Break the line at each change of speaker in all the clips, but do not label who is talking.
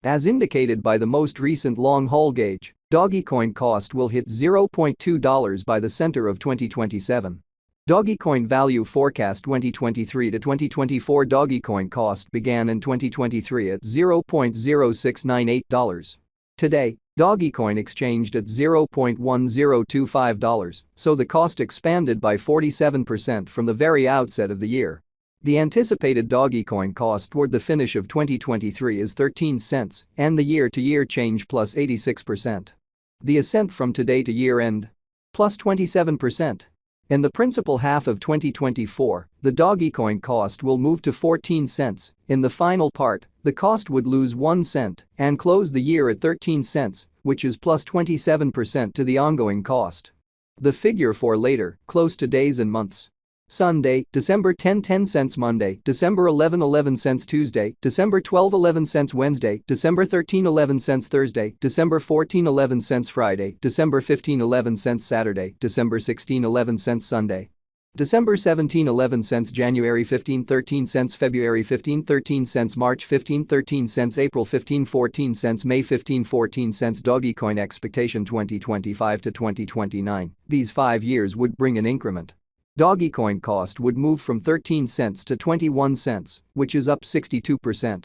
As indicated by the most recent long-haul gauge, Dogecoin cost will hit $0.2 by the center of 2027. Dogecoin value forecast 2023 to 2024. Dogecoin cost began in 2023 at $0.0698. Today, Dogecoin exchanged at $0.1025, so the cost expanded by 47% from the very outset of the year. The anticipated Dogecoin cost toward the finish of 2023 is 13 cents, and the year-to-year change plus 86%. The ascent from today to year-end? Plus 27%. In the principal half of 2024, the Dogecoin cost will move to 14 cents. In the final part, the cost would lose 1 cent and close the year at 13 cents, which is plus 27% to the ongoing cost. The figure for later, close to days and months. Sunday, December 10, 10 cents. Monday, December 11, 11 cents. Tuesday, December 12, 11 cents. Wednesday, December 13, 11 cents. Thursday, December 14, 11 cents. Friday, December 15, 11 cents. Saturday, December 16, 11 cents. Sunday, December 17, 11 cents. January 15, 13 cents. February 15, 13 cents. March 15, 13 cents. April 15, 14 cents. May 15, 14 cents. Dogecoin expectation 2025 to 2029. These 5 years would bring an increment. Dogecoin cost would move from 13 cents to 21 cents, which is up 62%.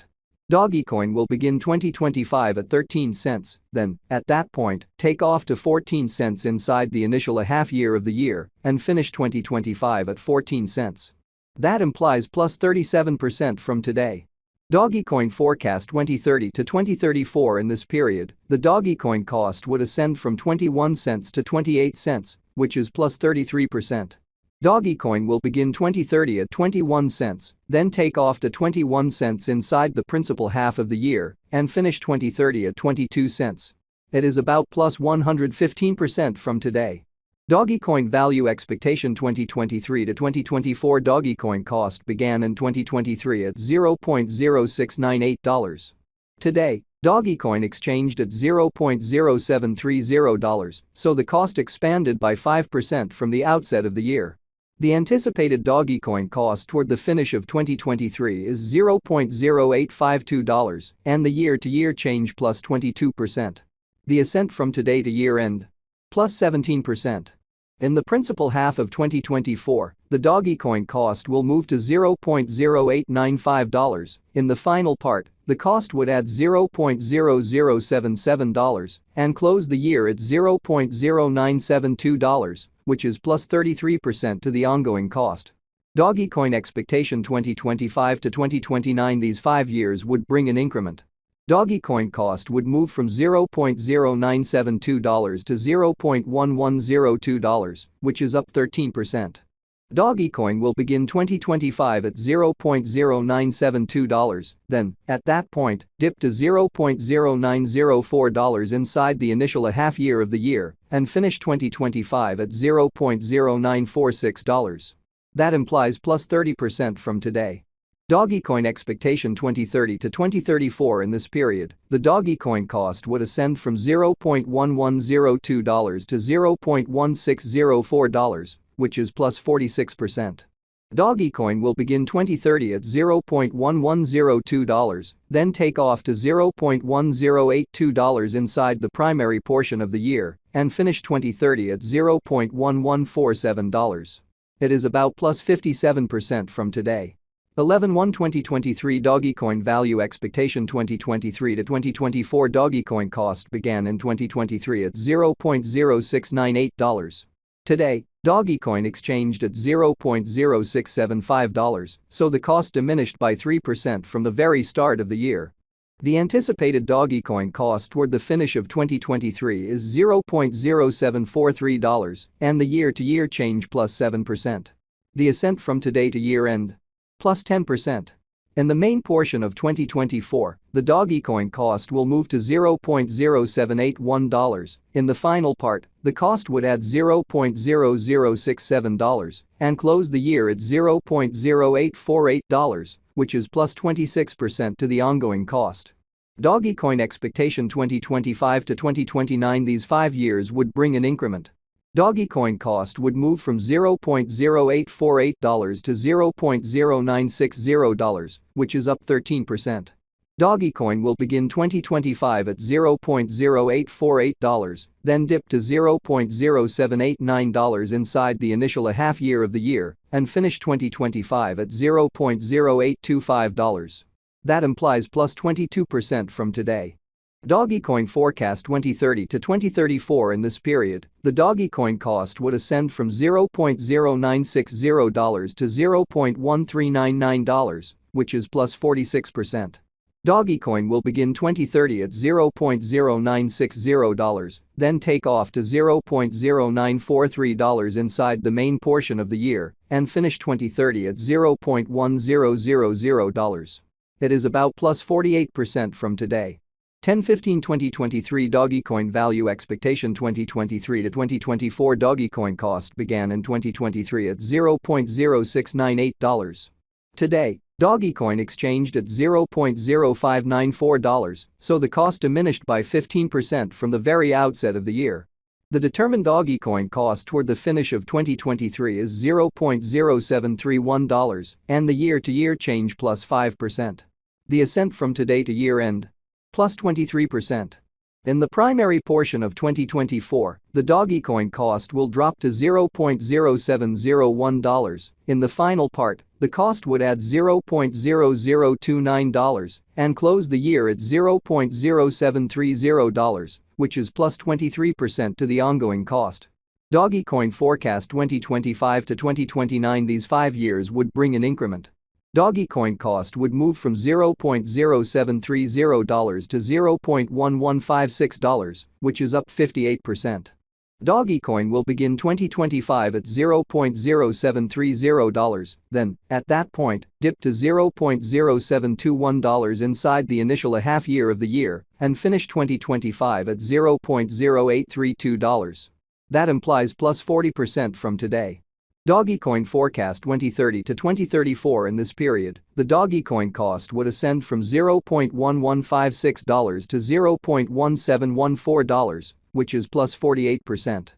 Dogecoin will begin 2025 at 13 cents, then, at that point, take off to 14 cents inside the initial half year of the year and finish 2025 at 14 cents. That implies plus 37% from today. Dogecoin forecast 2030 to 2034. In this period, the Dogecoin cost would ascend from 21 cents to 28 cents, which is plus 33%. Dogecoin will begin 2030 at 21 cents, then take off to 21 cents inside the principal half of the year and finish 2030 at 22 cents. It is about plus 115% from today. Dogecoin value expectation 2023 to 2024. Dogecoin cost began in 2023 at $0.0698. Today, Dogecoin exchanged at $0.0730, so the cost expanded by 5% from the outset of the year. The anticipated Dogecoin cost toward the finish of 2023 is $0.0852, and the year-to-year change plus 22%. The ascent from today to year-end? Plus 17%. In the principal half of 2024, the Dogecoin cost will move to $0.0895. In the final part, the cost would add $0.0077 and close the year at $0.0972, which is plus 33% to the ongoing cost. Dogecoin expectation 2025 to 2029. These 5 years would bring an increment. Dogecoin cost would move from $0.0972 to $0.1102, which is up 13%. Dogecoin will begin 2025 at $0.0972, then, at that point, dip to $0.0904 inside the initial half year of the year and finish 2025 at $0.0946. That implies plus 30% from today. Dogecoin expectation 2030 to 2034. In this period, the Dogecoin cost would ascend from $0.1102 to $0.1604, which is plus 46%. Dogecoin will begin 2030 at $0.1102, then take off to $0.1082 inside the primary portion of the year and finish 2030 at $0.1147. It is about plus 57% from today. 11/1/2023 Dogecoin value expectation 2023 to 2024. Dogecoin cost began in 2023 at $0.0698. Today, Dogecoin exchanged at $0.0675, so the cost diminished by 3% from the very start of the year. The anticipated Dogecoin cost toward the finish of 2023 is $0.0743, and the year-to-year change plus 7%. The ascent from today to year-end? Plus 10%. In the main portion of 2024, the Dogecoin cost will move to $0.0781. In the final part, the cost would add $0.0067 and close the year at $0.0848, which is plus 26% to the ongoing cost. Dogecoin expectation 2025 to 2029. These 5 years would bring an increment. Dogecoin cost would move from $0.0848 to $0.0960, which is up 13%. Dogecoin will begin 2025 at $0.0848, then dip to $0.0789 inside the initial half year of the year, and finish 2025 at $0.0825. That implies plus 22% from today. Dogecoin forecast 2030 to 2034. In this period, the Dogecoin cost would ascend from $0.0960 to $0.1399, which is plus 46%. Dogecoin will begin 2030 at $0.0960, then take off to $0.0943 inside the main portion of the year, and finish 2030 at $0.1000. It is about plus 48% from today. 10-15-2023 Dogecoin value expectation 2023 to 2024 Dogecoin cost began in 2023 at $0.0698. Today, Dogecoin exchanged at $0.0594, so the cost diminished by 15% from the very outset of the year. The determined Dogecoin cost toward the finish of 2023 is $0.0731, and the year-to-year change plus 5%. The ascent from today to year-end? Plus 23%. In the primary portion of 2024, the Dogecoin cost will drop to $0.0701. In the final part, the cost would add $0.0029 and close the year at $0.0730, which is plus 23% to the ongoing cost. Dogecoin forecast 2025 to 2029. These 5 years would bring an increment. Dogecoin cost would move from $0.0730 to $0.1156, which is up 58%. Dogecoin will begin 2025 at $0.0730, then, at that point, dip to $0.0721 inside the initial half year of the year, and finish 2025 at $0.0832. That implies plus 40% from today. Dogecoin forecast 2030 to 2034. In this period, the Dogecoin cost would ascend from $0.1156 to $0.1714, which is plus 48%.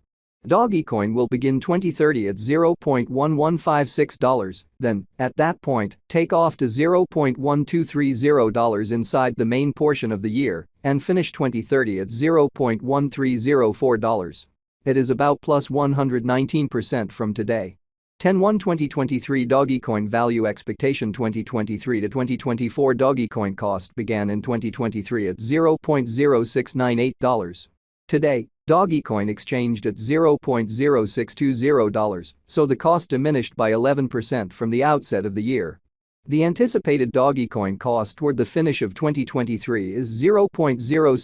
Dogecoin will begin 2030 at $0.1156, then, at that point, take off to $0.1230 inside the main portion of the year, and finish 2030 at $0.1304. It is about plus 119% from today. 10-1-2023 Dogecoin value expectation 2023 to 2024 Dogecoin cost began in 2023 at $0.0698. Today, Dogecoin exchanged at $0.0620, so the cost diminished by 11% from the outset of the year. The anticipated Dogecoin cost toward the finish of 2023 is $0.06